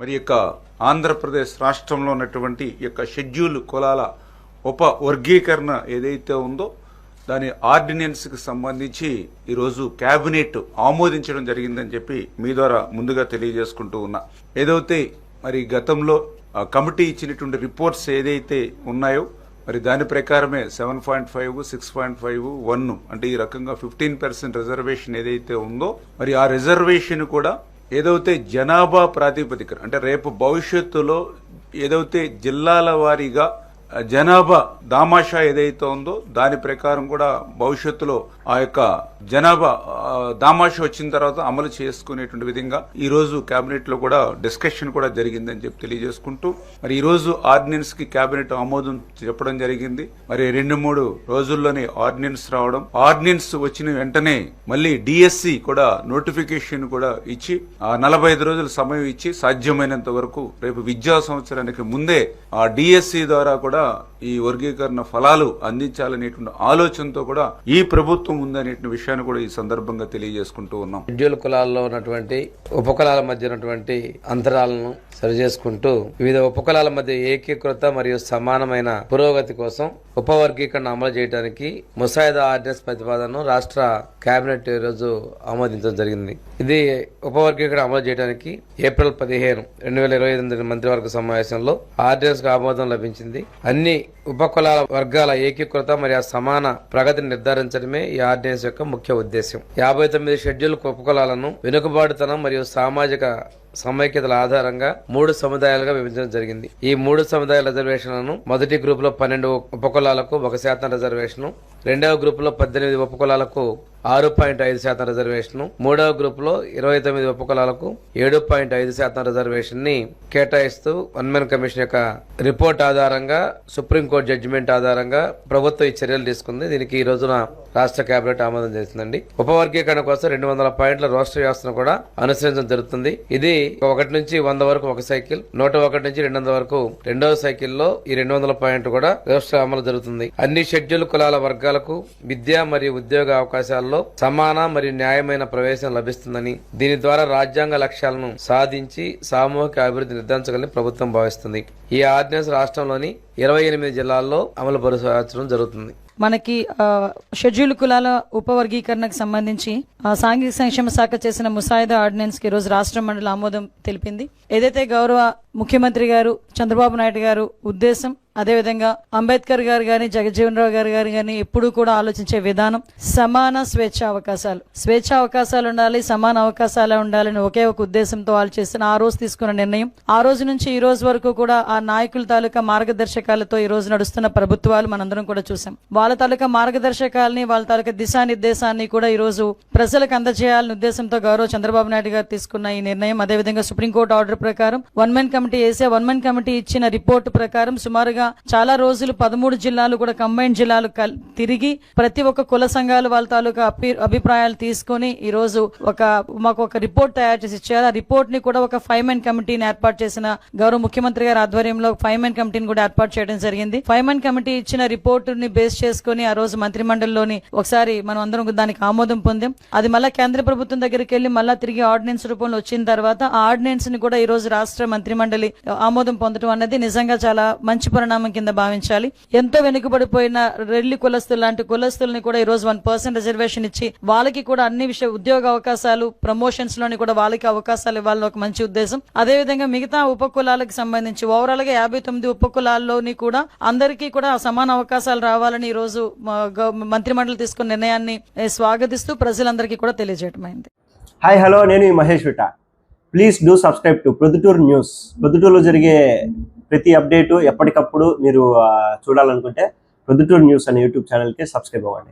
మరి యొక్క ఆంధ్రప్రదేశ్ రాష్ట్రంలో ఉన్నటువంటి యొక్క షెడ్యూల్ కులాల ఉప వర్గీకరణ ఏదైతే ఉందో దాని ఆర్డినెన్స్కి సంబంధించి ఈరోజు క్యాబినెట్ ఆమోదించడం జరిగిందని చెప్పి మీ ద్వారా ముందుగా తెలియజేసుకుంటూ ఉన్నా. ఏదైతే మరి గతంలో కమిటీ ఇచ్చినటువంటి రిపోర్ట్స్ ఏదైతే ఉన్నాయో మరి దాని ప్రకారమే 7.5, 6.5, 1 అంటే ఈ రకంగా 15% రిజర్వేషన్ ఏదైతే ఉందో మరి ఆ రిజర్వేషన్ కూడా ఏదైతే జనాభా ప్రాతిపదికన అంటే రేపు భవిష్యత్తులో ఏదైతే జిల్లాల వారీగా జనాభా దామాషా ఏదైతే ఉందో దాని ప్రకారం కూడా భవిష్యత్తులో ఆ యొక్క జనాభా దామాషా వచ్చిన తర్వాత అమలు చేసుకునేటువంటి విధంగా ఈ రోజు కేబినెట్ లో కూడా డిస్కషన్ కూడా జరిగిందని చెప్పి తెలియజేసుకుంటూ మరి ఈ రోజు ఆర్డినెన్స్ కి కేబినెట్ ఆమోదం చెప్పడం జరిగింది. మరి 2-3 రోజుల్లోనే ఆర్డినెన్స్ రావడం, ఆర్డినెన్స్ వచ్చిన వెంటనే మళ్ళీ డిఎస్సి కూడా నోటిఫికేషన్ కూడా ఇచ్చి 45 రోజుల సమయం ఇచ్చి సాధ్యమైనంత వరకు రేపు విద్యా సంవత్సరానికి ముందే ఆ డిఎస్సి ద్వారా కూడా ఈ వర్గీకరణ ఫలాలు అందించాలనేటువంటి ఆలోచనతో కూడా ఈ ప్రభుత్వం ఉందనే విషయాన్ని కూడా ఈ సందర్భంగా తెలియజేసుకుంటూ ఉన్నాం. షెడ్యూల్ కులాల్లో ఉన్నటువంటి ఉపకులాల మధ్య ఉన్నటువంటి అంతరాలను సరిచేసుకుంటూ వివిధ ఉపకులాల మధ్య ఏకీకృత మరియు సమానమైన పురోగతి కోసం ఉపవర్గీకరణ అమలు చేయడానికి ముసాయిదా ఆర్డినెన్స్ ప్రతిపాదనను రాష్ట్ర కేబినెట్ ఈ రోజు ఆమోదించడం జరిగింది. ఇది ఉపవర్గీకరణ అమలు చేయడానికి ఏప్రిల్ 15, 2028 మంత్రివర్గ సమావేశంలో ఆర్డినెన్స్ కు ఆమోదం లభించింది. అన్ని ఉపకులాల వర్గాల ఏకీకృత మరియు సమాన ప్రగతిని నిర్ధారించడమే ఈ ఆర్డినెన్స్ యొక్క ముఖ్య ఉద్దేశం. 59 షెడ్యూల్ ఉపకులాలను వెనుకబాటుతనం మరియు సామాజిక సమైక్యతల ఆధారంగా 3 సముదాయాలుగా విభజించడం జరిగింది. ఈ 3 సముదాయాల రిజర్వేషన్లను మొదటి గ్రూప్ లో 12 ఉపకులాలకు 1% రిజర్వేషన్, రెండవ గ్రూప్ లో 18 ఉపకులాలకు 6.5% రిజర్వేషన్, మూడవ గ్రూప్ లో 29 ఉపకులాలకు 7.5% రిజర్వేషన్ ని కేటాయిస్తూ వన్ మెన్ కమిషన్ యొక్క రిపోర్ట్ ఆధారంగా సుప్రీంకోర్టు జడ్జిమెంట్ ఆధారంగా ప్రభుత్వం ఈ చర్యలు తీసుకుంది. దీనికి ఈ రోజున రాష్ట్ర కేబినెట్ ఆమోదం చేసిందండి. ఉపవర్గీకరణ కోసం 200 పాయింట్ల రోస్టర్ వ్యవస్థను కూడా అనుసరించడం జరుగుతుంది. ఇది 1 నుంచి 100 వరకు ఒక సైకిల్, 101 నుంచి 200 వరకు రెండవ సైకిల్లో ఈ 200 పాయింట్లు కూడా రోస్టర్ అమలు జరుగుతుంది. అన్ని షెడ్యూల్ కులాల వర్గాలకు విద్య మరియు ఉద్యోగ అవకాశాల్లో సమాన మరియు న్యాయమైన ప్రవేశం లభిస్తుందని, దీని ద్వారా రాజ్యాంగ లక్ష్యాలను సాధించి సామూహిక అభివృద్ధి నిర్ధారించగలని ప్రభుత్వం భావిస్తుంది. ఈ ఆర్డినెన్స్ రాష్ట్రంలోని 28 జిల్లాల్లో అమలు పరచడం జరుగుతుంది. మనకి షెడ్యూల్ కులాల ఉపవర్గీకరణకు సంబంధించి సాంఘిక సంక్షేమ శాఖ చేసిన ముసాయిదా ఆర్డినెన్స్ కి రోజు రాష్ట్ర మండలి ఆమోదం తెలిపింది. ఏదైతే గౌరవ ముఖ్యమంత్రి గారు చంద్రబాబు నాయుడు గారు ఉద్దేశం, అదేవిధంగా అంబేద్కర్ గారు గాని జగజ్జీవన్ రావు గారు గాని ఎప్పుడూ కూడా ఆలోచించే విధానం సమాన స్వేచ్ఛా అవకాశాలు ఉండాలి, సమాన అవకాశాలు ఉండాలని ఒకే ఒక ఉద్దేశంతో వాళ్ళు చేసిన ఆ రోజు తీసుకున్న నిర్ణయం, ఆ రోజు నుంచి ఈ రోజు వరకు కూడా ఆ నాయకుల తాలూకా మార్గదర్శకాలతో ఈ రోజు నడుస్తున్న ప్రభుత్వాలు మనందరం కూడా చూసాం. వాళ్ళ తాలూకా మార్గదర్శకాలని, వాళ్ళ తాలూకా దిశానిర్దేశాన్ని కూడా ఈ రోజు ప్రజలకు అందజేయాలనే ఉద్దేశంతో గౌరవ చంద్రబాబు నాయుడు గారు తీసుకున్న ఈ నిర్ణయం, అదేవిధంగా సుప్రీంకోర్టు ఆర్డర్ ప్రకారం వన్ మెన్ కమిటీ వేసే వన్ మెన్ కమిటీ ఇచ్చిన రిపోర్టు ప్రకారం సుమారుగా చాలా రోజులు 13 జిల్లాలు కూడా కంబైన్డ్ జిల్లాలు తిరిగి ప్రతి ఒక్క కుల సంఘాలు వాళ్ళ తాలూకా అభిప్రాయాలు తీసుకుని ఈ రోజు మాకు ఒక రిపోర్ట్ తయారు చేసి ఇచ్చారు. ఆ రిపోర్ట్ ని కూడా ఒక 5 మెన్ కమిటీని ఏర్పాటు చేసిన గౌరవ ముఖ్యమంత్రి గారి ఆధ్వర్యంలో 5 మెన్ కమిటీని కూడా ఏర్పాటు చేయడం జరిగింది. 5 మెన్ కమిటీ ఇచ్చిన రిపోర్టు ని బేస్ చేసుకుని ఆ రోజు మంత్రిమండలిలోని ఒకసారి మనం అందరం దానికి ఆమోదం పొందాం. అది మళ్ళా కేంద్ర ప్రభుత్వం దగ్గరికి వెళ్లి మళ్ళా తిరిగి ఆర్డినెన్స్ రూపంలో వచ్చిన తర్వాత ఆ ఆర్డినెన్స్ ని కూడా ఈ రోజు రాష్ట్ర మంత్రిమండలి ఆమోదం పొందడం అనేది నిజంగా చాలా మంచి పరిణామం కింద భావించాలి. ఎంతో వెనుకబడిపోయిన రెల్లి కులస్తులు లాంటి కులస్తుల్ని కూడా ఈ రోజు 1% రిజర్వేషన్ ఇచ్చి వాళ్ళకి కూడా అన్ని ఉద్యోగ అవకాశాలు, ప్రమోషన్స్ లోని కూడా వాళ్ళకి అవకాశాలు ఇవ్వాలని ఒక మంచి ఉద్దేశం. అదేవిధంగా మిగతా ఉపకులాలకు సంబంధించి ఓవరాల్ గా 59 ఉపకులాల్లోని కూడా అందరికీ కూడా సమాన అవకాశాలు రావాలని ఈ రోజు మంత్రిమండలి తీసుకున్న నిర్ణయాన్ని స్వాగతిస్తూ ప్రజలందరికీ కూడా తెలియజేయడం అయింది. హాయ్, హలో, నేను Mahesh Vita. Please do subscribe to Proddatur news. ప్రొద్దుటూరులో జరిగే ప్రతి అప్డేటు ఎప్పటికప్పుడు మీరు చూడాలనుకుంటే ప్రొద్దుటూరు న్యూస్ అనే యూట్యూబ్ ఛానల్కి సబ్స్క్రైబ్ అవ్వండి.